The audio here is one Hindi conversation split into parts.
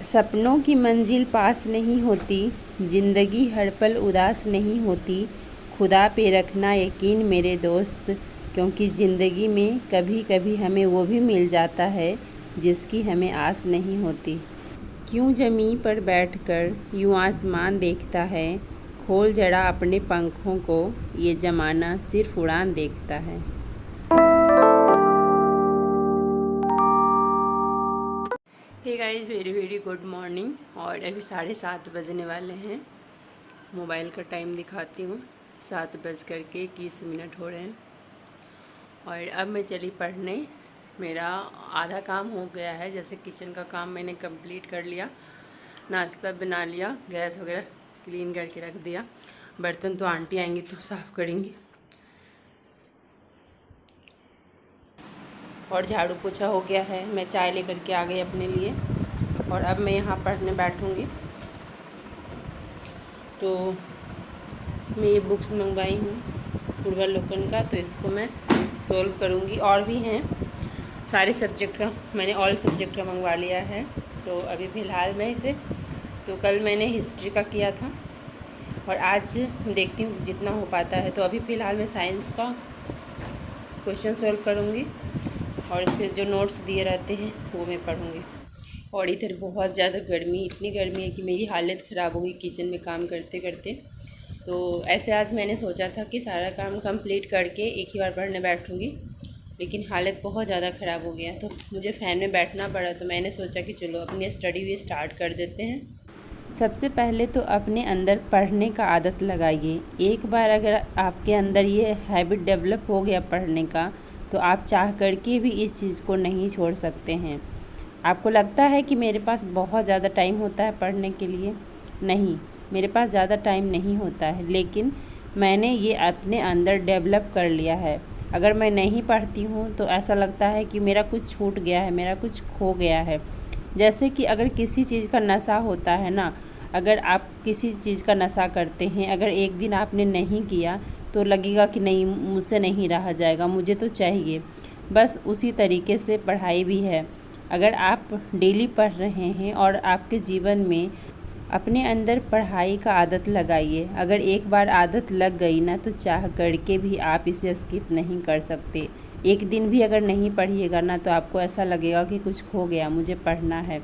सपनों की मंजिल पास नहीं होती, ज़िंदगी हर पल उदास नहीं होती। खुदा पे रखना यकीन मेरे दोस्त, क्योंकि ज़िंदगी में कभी कभी हमें वो भी मिल जाता है जिसकी हमें आस नहीं होती। क्यों ज़मीं पर बैठकर यूँ आसमान देखता है, खोल जरा अपने पंखों को, ये ज़माना सिर्फ उड़ान देखता है। Hey guys, very very good morning. और अभी 7:30 बजने वाले हैं। मोबाइल का टाइम दिखाती हूँ, 7:21 हो रहे हैं। और अब मैं चली पढ़ने। मेरा आधा काम हो गया है, जैसे किचन का काम मैंने कंप्लीट कर लिया, नाश्ता बना लिया, गैस वगैरह क्लीन करके रख दिया। बर्तन तो आंटी आएंगी तो साफ़ करेंगी, और झाड़ू पोछा हो गया है। मैं चाय लेकर के आ गई अपने लिए, और अब मैं यहाँ पढ़ने बैठूँगी। तो मैं ये बुक्स मंगवाई हूँ पूर्वालोकन का, तो इसको मैं सोल्व करूँगी। और भी हैं सारे सब्जेक्ट का, मैंने ऑल सब्जेक्ट का मंगवा लिया है। तो अभी फ़िलहाल मैं इसे, तो कल मैंने हिस्ट्री का किया था, और आज देखती हूँ जितना हो पाता है। तो अभी फ़िलहाल मैं साइंस का क्वेश्चन सोल्व करूँगी, और इसके जो नोट्स दिए रहते हैं वो मैं पढ़ूँगी। और इधर बहुत ज़्यादा गर्मी, इतनी गर्मी है कि मेरी हालत ख़राब हो गई किचन में काम करते करते। तो ऐसे आज मैंने सोचा था कि सारा काम कंप्लीट करके एक ही बार पढ़ने बैठूँगी, लेकिन हालत बहुत ज़्यादा ख़राब हो गया, तो मुझे फ़ैन में बैठना पड़ा। तो मैंने सोचा कि चलो अपनी स्टडी भी स्टार्ट कर देते हैं। सबसे पहले तो अपने अंदर पढ़ने का आदत लगाइए। एक बार अगर आपके अंदर ये हैबिट डेवलप हो गया पढ़ने का, तो आप चाह करके भी इस चीज़ को नहीं छोड़ सकते हैं। आपको लगता है कि मेरे पास बहुत ज़्यादा टाइम होता है पढ़ने के लिए? नहीं, मेरे पास ज़्यादा टाइम नहीं होता है, लेकिन मैंने ये अपने अंदर डेवलप कर लिया है। अगर मैं नहीं पढ़ती हूँ तो ऐसा लगता है कि मेरा कुछ छूट गया है, मेरा कुछ खो गया है। जैसे कि अगर किसी चीज़ का नशा होता है ना, अगर आप किसी चीज़ का नशा करते हैं, अगर एक दिन आपने नहीं किया तो लगेगा कि नहीं, मुझसे नहीं रहा जाएगा, मुझे तो चाहिए। बस उसी तरीके से पढ़ाई भी है। अगर आप डेली पढ़ रहे हैं और आपके जीवन में अपने अंदर पढ़ाई का आदत लगाइए। अगर एक बार आदत लग गई ना, तो चाह करके भी आप इसे स्किप नहीं कर सकते। एक दिन भी अगर नहीं पढ़िएगा ना, तो आपको ऐसा लगेगा कि कुछ खो गया, मुझे पढ़ना है।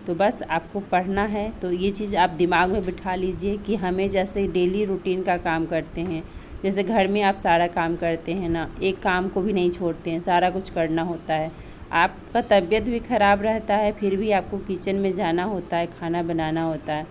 तो बस आपको पढ़ना है, तो ये चीज़ आप दिमाग में बिठा लीजिए कि हमें जैसे डेली रूटीन का काम करते हैं, जैसे घर में आप सारा काम करते हैं ना, एक काम को भी नहीं छोड़ते हैं, सारा कुछ करना होता है। आपका तबीयत भी ख़राब रहता है, फिर भी आपको किचन में जाना होता है, खाना बनाना होता है।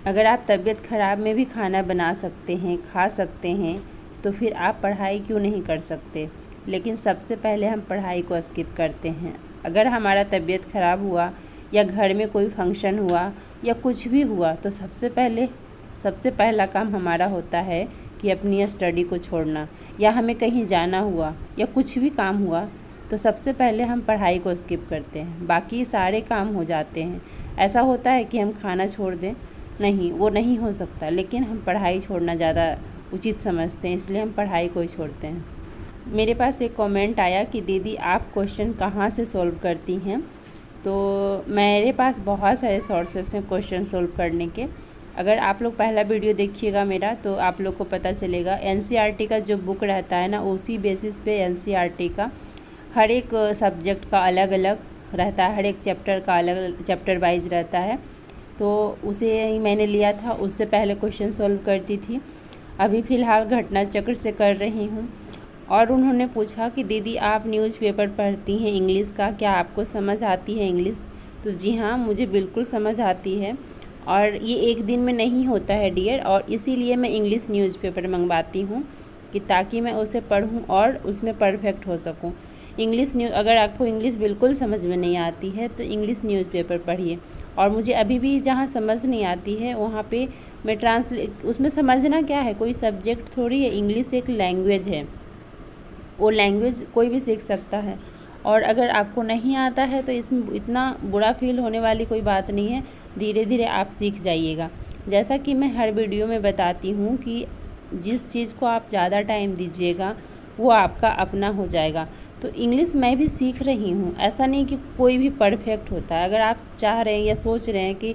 अगर आप तबीयत ख़राब में भी खाना बना सकते हैं, खा सकते हैं, तो फिर आप पढ़ाई क्यों नहीं कर सकते? लेकिन सबसे पहले हम पढ़ाई को स्किप करते हैं। अगर हमारा तबीयत ख़राब हुआ, या घर में कोई फंक्शन हुआ, या कुछ भी हुआ, तो सबसे पहला काम हमारा होता है कि अपनी स्टडी को छोड़ना। या हमें कहीं जाना हुआ, या कुछ भी काम हुआ, तो सबसे पहले हम पढ़ाई को स्किप करते हैं, बाकी सारे काम हो जाते हैं। ऐसा होता है कि हम खाना छोड़ दें, नहीं, वो नहीं हो सकता, लेकिन हम पढ़ाई छोड़ना ज़्यादा उचित समझते हैं, इसलिए हम पढ़ाई को ही छोड़ते हैं। मेरे पास एक कमेंट आया कि दीदी आप क्वेश्चन कहाँ से सॉल्व करती हैं? तो मेरे पास बहुत सारे सोर्सेस हैं क्वेश्चन सॉल्व करने के। अगर आप लोग पहला वीडियो देखिएगा मेरा, तो आप लोग को पता चलेगा। एनसीईआरटी का जो बुक रहता है ना, उसी बेसिस पे एनसीईआरटी का हर एक सब्जेक्ट का अलग अलग रहता है, हर एक चैप्टर का अलग अलग चैप्टर वाइज रहता है। तो उसे ही मैंने लिया था, उससे पहले क्वेश्चन सॉल्व करती थी। अभी फ़िलहाल घटना चक्र से कर रही हूँ। और उन्होंने पूछा कि दीदी आप न्यूज़पेपर पढ़ती हैं इंग्लिश का, क्या आपको समझ आती है इंग्लिश? तो जी हाँ, मुझे बिल्कुल समझ आती है, और ये एक दिन में नहीं होता है डियर, और इसीलिए मैं इंग्लिश न्यूज़पेपर मंगवाती हूँ कि ताकि मैं उसे पढूँ और उसमें परफेक्ट हो सकूँ। अगर आपको इंग्लिश बिल्कुल समझ में नहीं आती है तो इंग्लिश न्यूज़पेपर पढ़िए। और मुझे अभी भी जहाँ समझ नहीं आती है वहाँ पे मैं उसमें समझना क्या है, कोई सब्जेक्ट थोड़ी है, इंग्लिश एक लैंग्वेज है, वो लैंग्वेज कोई भी सीख सकता है। और अगर आपको नहीं आता है तो इसमें इतना बुरा फील होने वाली कोई बात नहीं है, धीरे धीरे आप सीख जाइएगा। जैसा कि मैं हर वीडियो में बताती हूँ कि जिस चीज़ को आप ज़्यादा टाइम दीजिएगा वो आपका अपना हो जाएगा। तो इंग्लिश मैं भी सीख रही हूँ, ऐसा नहीं कि कोई भी परफेक्ट होता है। अगर आप चाह रहे हैं या सोच रहे हैं कि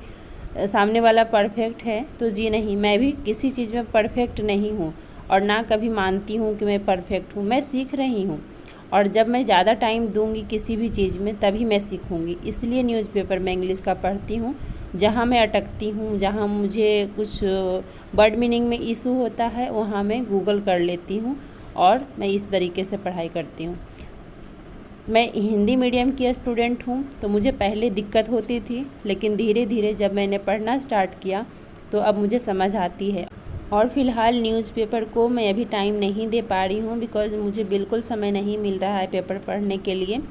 सामने वाला परफेक्ट है, तो जी नहीं, मैं भी किसी चीज़ में परफेक्ट नहीं हूँ और ना कभी मानती हूँ कि मैं परफेक्ट हूँ। मैं सीख रही हूँ और जब मैं ज़्यादा टाइम दूंगी किसी भी चीज़ में तभी मैं सीखूंगी। इसलिए न्यूज़पेपर मैं इंग्लिश का पढ़ती हूँ। जहाँ मैं अटकती हूँ, जहाँ मुझे कुछ वर्ड मीनिंग में इशू होता है, वहाँ मैं गूगल कर लेती हूँ और मैं इस तरीके से पढ़ाई करती हूँ। मैं हिंदी मीडियम की स्टूडेंट हूँ, तो मुझे पहले दिक्कत होती थी, लेकिन धीरे धीरे जब मैंने पढ़ना स्टार्ट किया तो अब मुझे समझ आती है। और फ़िलहाल न्यूज़पेपर को मैं अभी टाइम नहीं दे पा रही हूँ, बिकॉज़ मुझे बिल्कुल समय नहीं मिल रहा है पेपर पढ़ने के लिए।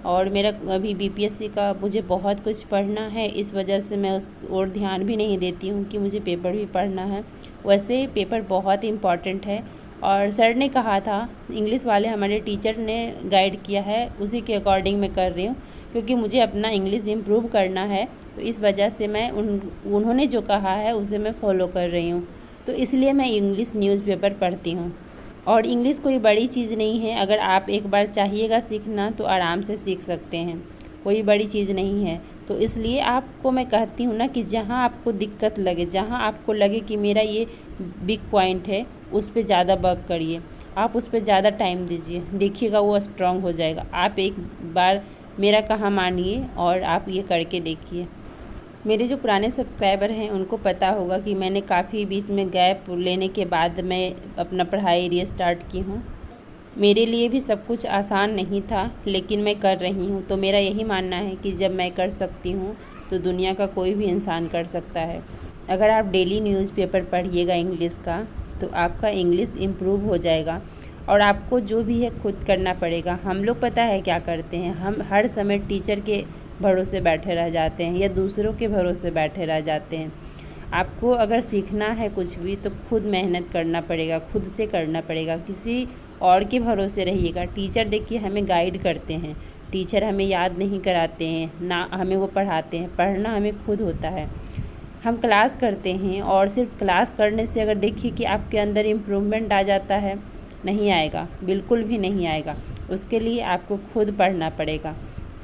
और मेरा अभी बीपीएससी का मुझे बहुत कुछ पढ़ना है, इस वजह से मैं उस और ध्यान भी नहीं देती हूँ कि मुझे पेपर भी पढ़ना है। वैसे पेपर बहुत इम्पॉर्टेंट है और सर ने कहा था, इंग्लिश वाले हमारे टीचर ने गाइड किया है, उसी के अकॉर्डिंग मैं कर रही हूँ, क्योंकि मुझे अपना इंग्लिश इम्प्रूव करना है। तो इस वजह से मैं उन्होंने जो कहा है उसे मैं फॉलो कर रही हूँ। तो इसलिए मैं इंग्लिश न्यूज़पेपर पढ़ती हूँ। और इंग्लिश कोई बड़ी चीज़ नहीं है, अगर आप एक बार चाहिएगा सीखना तो आराम से सीख सकते हैं, कोई बड़ी चीज़ नहीं है। तो इसलिए आपको मैं कहती हूँ ना कि जहाँ आपको दिक्कत लगे, जहाँ आपको लगे कि मेरा ये वीक पॉइंट है, उस पर ज़्यादा वर्क करिए, आप उस पर ज़्यादा टाइम दीजिए, देखिएगा वो स्ट्रांग हो जाएगा। आप एक बार मेरा कहा मानिए और आप ये करके देखिए। मेरे जो पुराने सब्सक्राइबर हैं उनको पता होगा कि मैंने काफ़ी बीच में गैप लेने के बाद मैं अपना पढ़ाई रीस्टार्ट की हूँ। मेरे लिए भी सब कुछ आसान नहीं था, लेकिन मैं कर रही हूँ। तो मेरा यही मानना है कि जब मैं कर सकती हूँ तो दुनिया का कोई भी इंसान कर सकता है। अगर आप डेली न्यूज़पेपर पढ़िएगा इंग्लिश का, तो आपका इंग्लिश इम्प्रूव हो जाएगा। और आपको जो भी है खुद करना पड़ेगा। हम लोग पता है क्या करते हैं, हम हर समय टीचर के भरोसे बैठे रह जाते हैं या दूसरों के भरोसे बैठे रह जाते हैं। आपको अगर सीखना है कुछ भी तो खुद मेहनत करना पड़ेगा, खुद से करना पड़ेगा। किसी और के भरोसे रहिएगा। टीचर देखिए हमें गाइड करते हैं, टीचर हमें याद नहीं कराते हैं, ना हमें वो पढ़ाते हैं, पढ़ना हमें खुद होता है। हम क्लास करते हैं और सिर्फ क्लास करने से अगर देखिए कि आपके अंदर इम्प्रूवमेंट आ जाता है, नहीं आएगा, बिल्कुल भी नहीं आएगा। उसके लिए आपको खुद पढ़ना पड़ेगा।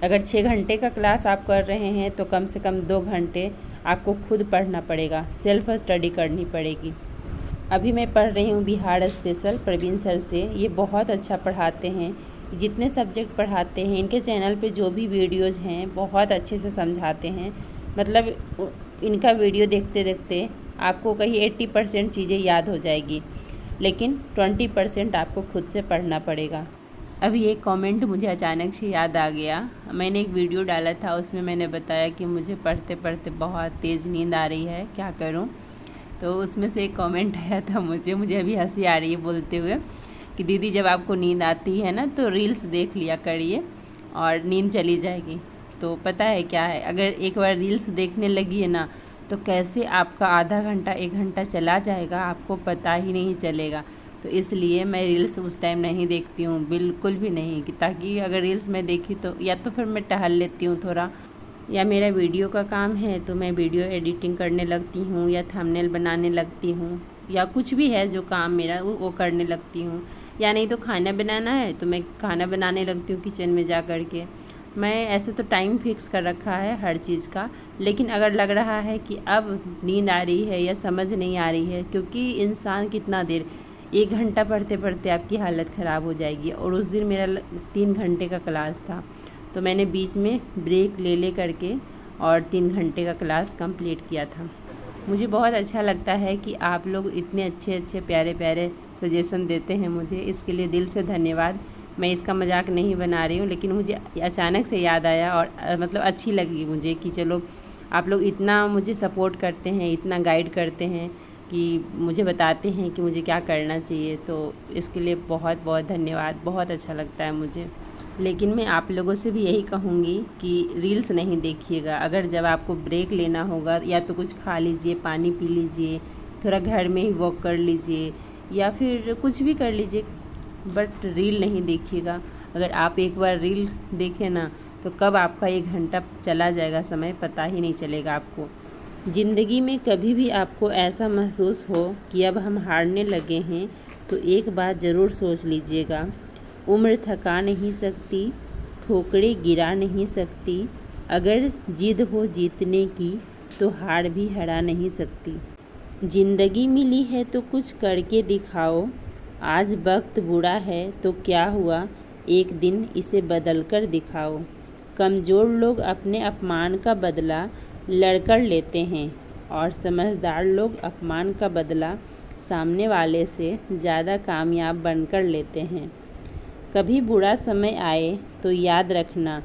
अगर 6 घंटे का क्लास आप कर रहे हैं तो कम से कम 2 घंटे आपको खुद पढ़ना पड़ेगा, सेल्फ स्टडी करनी पड़ेगी। अभी मैं पढ़ रही हूँ बिहार स्पेशल प्रवीण सर से। ये बहुत अच्छा पढ़ाते हैं, जितने सब्जेक्ट पढ़ाते हैं इनके चैनल पे जो भी वीडियोज़ हैं बहुत अच्छे से समझाते हैं। मतलब इनका वीडियो देखते देखते आपको कहीं 80% चीज़ें याद हो जाएगी, लेकिन 20% आपको खुद से पढ़ना पड़ेगा। अभी एक कमेंट मुझे अचानक से याद आ गया। मैंने एक वीडियो डाला था, उसमें मैंने बताया कि मुझे पढ़ते पढ़ते बहुत तेज़ नींद आ रही है, क्या करूं। तो उसमें से एक कमेंट आया था मुझे अभी हंसी आ रही है बोलते हुए कि दीदी जब आपको नींद आती है ना तो रील्स देख लिया करिए और नींद चली जाएगी। तो पता है क्या है, अगर एक बार रील्स देखने लगी है ना तो कैसे आपका आधा घंटा 1 घंटा चला जाएगा आपको पता ही नहीं चलेगा। तो इसलिए मैं रील्स उस टाइम नहीं देखती हूँ, बिल्कुल भी नहीं, कि ताकि अगर रील्स मैं देखी तो या तो फिर मैं टहल लेती हूँ थोड़ा, या मेरा वीडियो का काम है तो मैं वीडियो एडिटिंग करने लगती हूँ या थंबनेल बनाने लगती हूँ, या कुछ भी है जो काम मेरा वो करने लगती हूँ। या नहीं तो खाना बनाना है तो मैं खाना बनाने लगती हूँ किचन में जा कर के। मैं ऐसे तो टाइम फिक्स कर रखा है हर चीज़ का, लेकिन अगर लग रहा है कि अब नींद आ रही है या समझ नहीं आ रही है, क्योंकि इंसान कितना देर 1 घंटा पढ़ते पढ़ते आपकी हालत ख़राब हो जाएगी। और उस दिन मेरा 3 घंटे का क्लास था, तो मैंने बीच में ब्रेक ले करके और 3 घंटे का क्लास कंप्लीट किया था। मुझे बहुत अच्छा लगता है कि आप लोग इतने अच्छे अच्छे प्यारे प्यारे सजेशन देते हैं मुझे, इसके लिए दिल से धन्यवाद। मैं इसका मजाक नहीं बना रही हूँ, लेकिन मुझे अचानक से याद आया और मतलब अच्छी लगी मुझे कि चलो आप लोग इतना मुझे सपोर्ट करते हैं, इतना गाइड करते हैं कि मुझे बताते हैं कि मुझे क्या करना चाहिए। तो इसके लिए बहुत बहुत धन्यवाद, बहुत अच्छा लगता है मुझे। लेकिन मैं आप लोगों से भी यही कहूँगी कि रील्स नहीं देखिएगा। अगर जब आपको ब्रेक लेना होगा या तो कुछ खा लीजिए, पानी पी लीजिए, थोड़ा घर में ही वॉक कर लीजिए या फिर कुछ भी कर लीजिए, बट रील नहीं देखिएगा। अगर आप एक बार रील देखें ना तो कब आपका 1 घंटा चला जाएगा समय पता ही नहीं चलेगा आपको। ज़िंदगी में कभी भी आपको ऐसा महसूस हो कि अब हम हारने लगे हैं, तो एक बात ज़रूर सोच लीजिएगा, उम्र थका नहीं सकती, ठोकरें गिरा नहीं सकती, अगर जिद हो जीतने की तो हार भी हरा नहीं सकती। ज़िंदगी मिली है तो कुछ करके दिखाओ, आज वक्त बुरा है तो क्या हुआ, एक दिन इसे बदल कर दिखाओ। कमज़ोर लोग अपने अपमान का बदला लड़कर लेते हैं और समझदार लोग अपमान का बदला सामने वाले से ज़्यादा कामयाब बनकर लेते हैं। कभी बुरा समय आए तो याद रखना,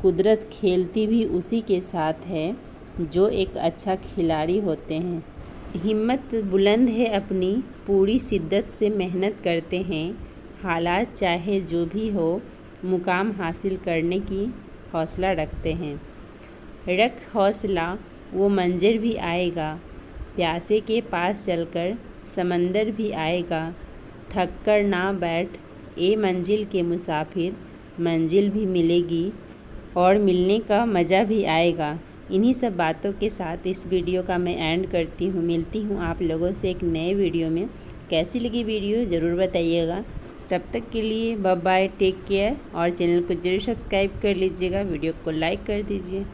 कुदरत खेलती भी उसी के साथ है जो एक अच्छा खिलाड़ी होते हैं। हिम्मत बुलंद है अपनी, पूरी शिद्दत से मेहनत करते हैं, हालात चाहे जो भी हो मुकाम हासिल करने की हौसला रखते हैं। रख हौसला, वो मंज़िल भी आएगा, प्यासे के पास चलकर समंदर भी आएगा। थक कर ना बैठ ए मंजिल के मुसाफिर, मंजिल भी मिलेगी और मिलने का मज़ा भी आएगा। इन्हीं सब बातों के साथ इस वीडियो का मैं एंड करती हूँ। मिलती हूँ आप लोगों से एक नए वीडियो में। कैसी लगी वीडियो ज़रूर बताइएगा। तब तक के लिए बाय बाय, टेक केयर और चैनल को ज़रूर सब्सक्राइब कर लीजिएगा, वीडियो को लाइक कर दीजिए।